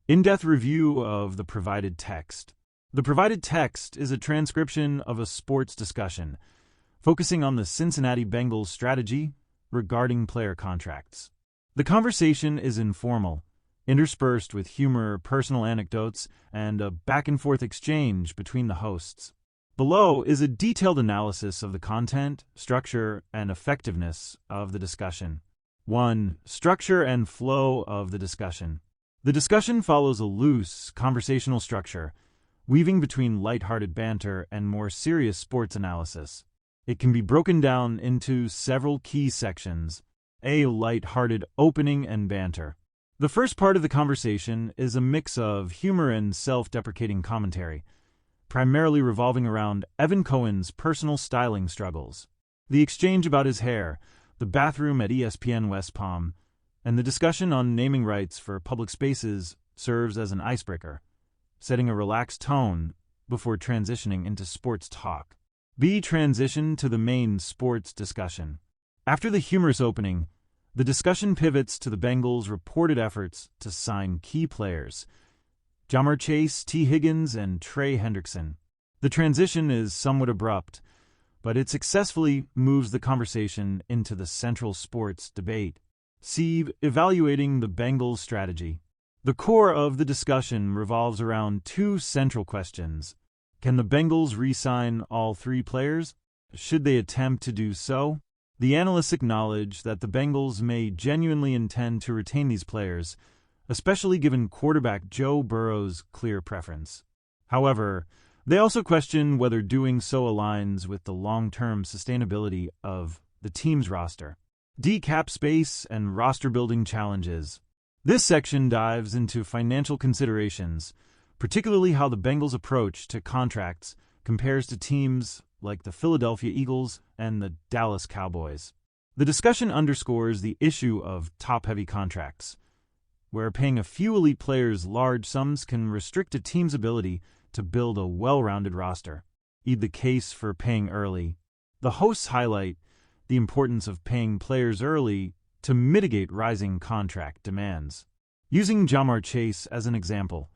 In-depth review of the provided text. The provided text is a transcription of a sports discussion, focusing on the Cincinnati Bengals strategy regarding player contracts. The conversation is informal, interspersed with humor, personal anecdotes, and a back-and-forth exchange between the hosts. Below is a detailed analysis of the content, structure, and effectiveness of the discussion. 1. Structure and flow of the discussion. The discussion follows a loose, conversational structure, weaving between lighthearted banter and more serious sports analysis. It can be broken down into several key sections. A. Lighthearted opening and banter. The first part of the conversation is a mix of humor and self-deprecating commentary, primarily revolving around Evan Cohen's personal styling struggles. The exchange about his hair, the bathroom at ESPN West Palm, and the discussion on naming rights for public spaces serves as an icebreaker, setting a relaxed tone before transitioning into sports talk. B. Transition to the main sports discussion. After the humorous opening, the discussion pivots to the Bengals' reported efforts to sign key players, Ja'Marr Chase, T. Higgins, and Trey Hendrickson. The transition is somewhat abrupt, but it successfully moves the conversation into the central sports debate. C. Evaluating the Bengals' strategy. The core of the discussion revolves around two central questions. Can the Bengals re-sign all three players? Should they attempt to do so? The analysts acknowledge that the Bengals may genuinely intend to retain these players, especially given quarterback Joe Burrow's clear preference. However, they also question whether doing so aligns with the long-term sustainability of the team's roster. D. Cap space and roster-building challenges. This section dives into financial considerations, particularly how the Bengals' approach to contracts compares to teams like the Philadelphia Eagles and the Dallas Cowboys. The discussion underscores the issue of top-heavy contracts, where paying a few elite players large sums can restrict a team's ability to build a well-rounded roster. The case for paying early. The hosts highlight the importance of paying players early to mitigate rising contract demands. Using Ja'Marr Chase as an example,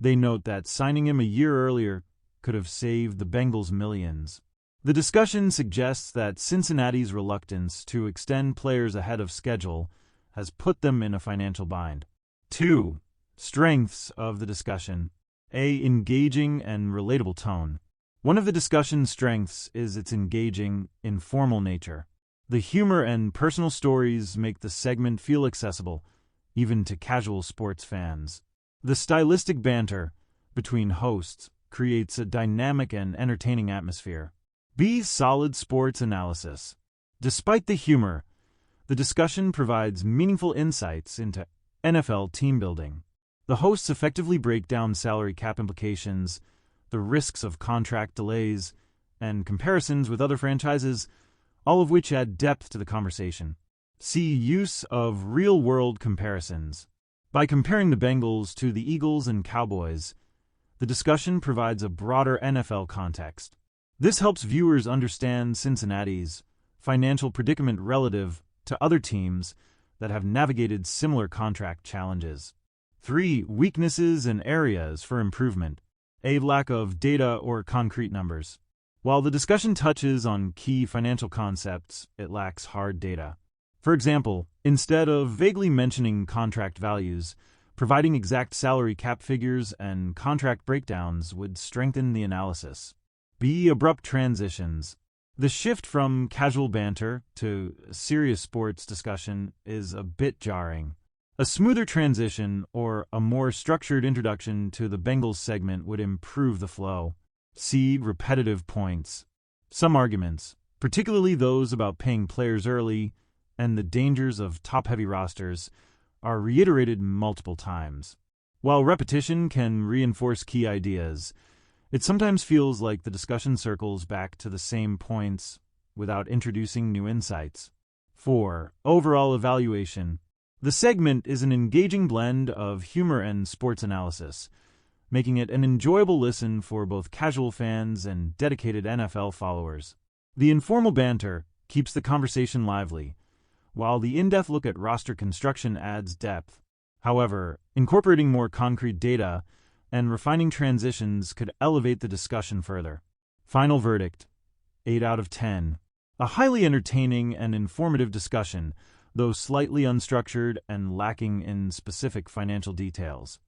they note that signing him a year earlier could have saved the Bengals millions. The discussion suggests that Cincinnati's reluctance to extend players ahead of schedule has put them in a financial bind. 2. Strengths of the discussion. A. Engaging and relatable tone. One of the discussion's strengths is its engaging, informal nature. The humor and personal stories make the segment feel accessible, even to casual sports fans. The stylistic banter between hosts creates a dynamic and entertaining atmosphere. B. Solid sports analysis. Despite the humor, the discussion provides meaningful insights into NFL team building. The hosts effectively break down salary cap implications, the risks of contract delays, and comparisons with other franchises, all of which add depth to the conversation. C. Use of real-world comparisons. By comparing the Bengals to the Eagles and Cowboys, the discussion provides a broader NFL context. This helps viewers understand Cincinnati's financial predicament relative to other teams that have navigated similar contract challenges. 3. Weaknesses and areas for improvement. A. Lack of data or concrete numbers. While the discussion touches on key financial concepts, it lacks hard data. For example, instead of vaguely mentioning contract values, providing exact salary cap figures and contract breakdowns would strengthen the analysis. B. Abrupt transitions. The shift from casual banter to serious sports discussion is a bit jarring. A smoother transition or a more structured introduction to the Bengals segment would improve the flow. C. Repetitive points. Some arguments, particularly those about paying players early and the dangers of top-heavy rosters, are reiterated multiple times. While repetition can reinforce key ideas, it sometimes feels like the discussion circles back to the same points without introducing new insights. 4. Overall evaluation. The segment is an engaging blend of humor and sports analysis, making it an enjoyable listen for both casual fans and dedicated NFL followers. The informal banter keeps the conversation lively, while the in-depth look at roster construction adds depth. However, incorporating more concrete data and refining transitions could elevate the discussion further. Final verdict, 8 out of 10. A highly entertaining and informative discussion, though slightly unstructured and lacking in specific financial details.